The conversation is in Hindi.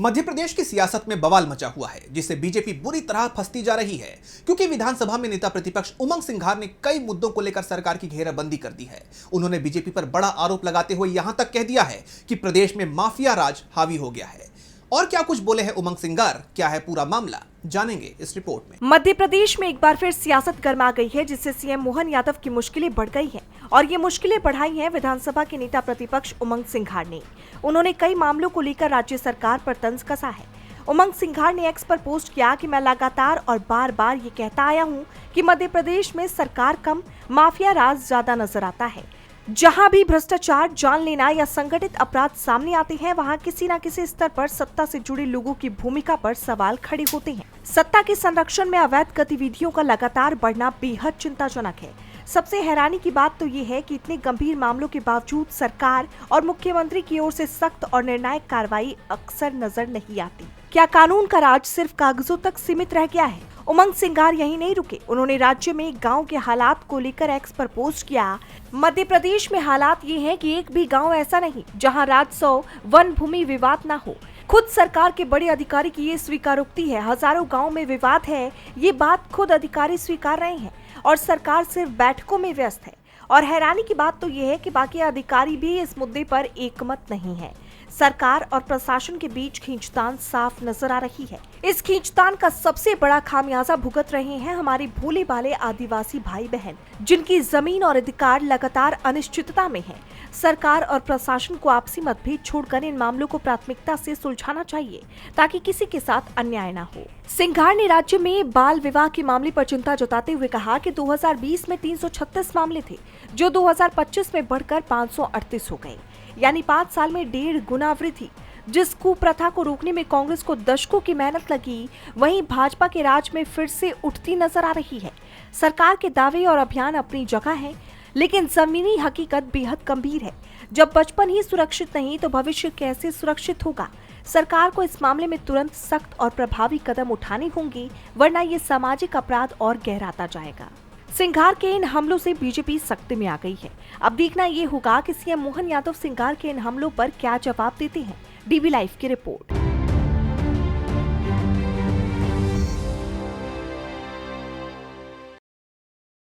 मध्य प्रदेश की सियासत में बवाल मचा हुआ है, जिससे बीजेपी बुरी तरह फंसती जा रही है, क्योंकि विधानसभा में नेता प्रतिपक्ष उमंग सिंघार ने कई मुद्दों को लेकर सरकार की घेराबंदी कर दी है। उन्होंने बीजेपी पर बड़ा आरोप लगाते हुए यहां तक कह दिया है कि प्रदेश में माफिया राज हावी हो गया है। और क्या कुछ बोले हैं उमंग सिंघार, क्या है पूरा मामला, जानेंगे इस रिपोर्ट में। मध्य प्रदेश में एक बार फिर सियासत गर्मा गई है, जिससे सीएम मोहन यादव की मुश्किलें बढ़ गई हैं और ये मुश्किलें बढ़ाई हैं विधानसभा के नेता प्रतिपक्ष उमंग सिंघार ने। उन्होंने कई मामलों को लेकर राज्य सरकार पर तंज कसा है। उमंग सिंघार ने एक्स पर पोस्ट किया कि मैं लगातार और बार बार ये कहता आया हूँ कि मध्य प्रदेश में सरकार कम, माफिया राज ज्यादा नजर आता है। जहां भी भ्रष्टाचार, जानलेना या संगठित अपराध सामने आते हैं, वहां किसी न किसी स्तर पर सत्ता से जुड़े लोगों की भूमिका पर सवाल खड़े होते हैं। सत्ता के संरक्षण में अवैध गतिविधियों का लगातार बढ़ना बेहद चिंताजनक है। सबसे हैरानी की बात तो ये है कि इतने गंभीर मामलों के बावजूद सरकार और मुख्यमंत्री की ओर से सख्त और निर्णायक कार्रवाई अक्सर नजर नहीं आती। क्या कानून का राज सिर्फ कागजों तक सीमित रह गया है? उमंग सिंघार यही नहीं रुके। उन्होंने राज्य में गांव के हालात को लेकर एक्स पर पोस्ट किया। मध्य प्रदेश में हालात ये हैं कि एक भी गांव ऐसा नहीं जहां राजस्व, वन भूमि विवाद न हो। खुद सरकार के बड़े अधिकारी की ये स्वीकारोक्ति है। हजारों गांव में विवाद है, ये बात खुद अधिकारी स्वीकार रहे हैं और सरकार सिर्फ बैठकों में व्यस्त है। और हैरानी की बात तो ये है कि बाकी अधिकारी भी इस मुद्दे पर एकमत नहीं है। सरकार और प्रशासन के बीच खींचतान साफ नजर आ रही है। इस खींचतान का सबसे बड़ा खामियाजा भुगत रहे हैं हमारे भोले भाले आदिवासी भाई बहन, जिनकी जमीन और अधिकार लगातार अनिश्चितता में है। सरकार और प्रशासन को आपसी मतभेद छोड़कर इन मामलों को प्राथमिकता से सुलझाना चाहिए, ताकि किसी के साथ अन्याय न हो। सिंघार ने राज्य में बाल विवाह के मामले पर चिंता जताते हुए कहा कि 2020 में 336 मामले थे, जो 2025 में बढ़कर 538 हो गए, यानी 5 साल में 1.5 गुना वृद्धि। जिस कुप्रथा को रोकने में कांग्रेस को दशकों की मेहनत लगी, वहीं भाजपा के राज में फिर से उठती नजर आ रही है। सरकार के दावे और अभियान अपनी जगह है, लेकिन जमीनी हकीकत बेहद गंभीर है। जब बचपन ही सुरक्षित नहीं तो भविष्य कैसे सुरक्षित होगा? सरकार को इस मामले में तुरंत सख्त और प्रभावी कदम उठाने होंगे, वरना ये सामाजिक अपराध और गहराता जाएगा। सिंघार के इन हमलों से बीजेपी सख्त में आ गई है। अब देखना ये होगा कि सीएम मोहन यादव सिंघार के इन हमलों पर क्या जवाब देते हैं। डीबी लाइव की रिपोर्ट।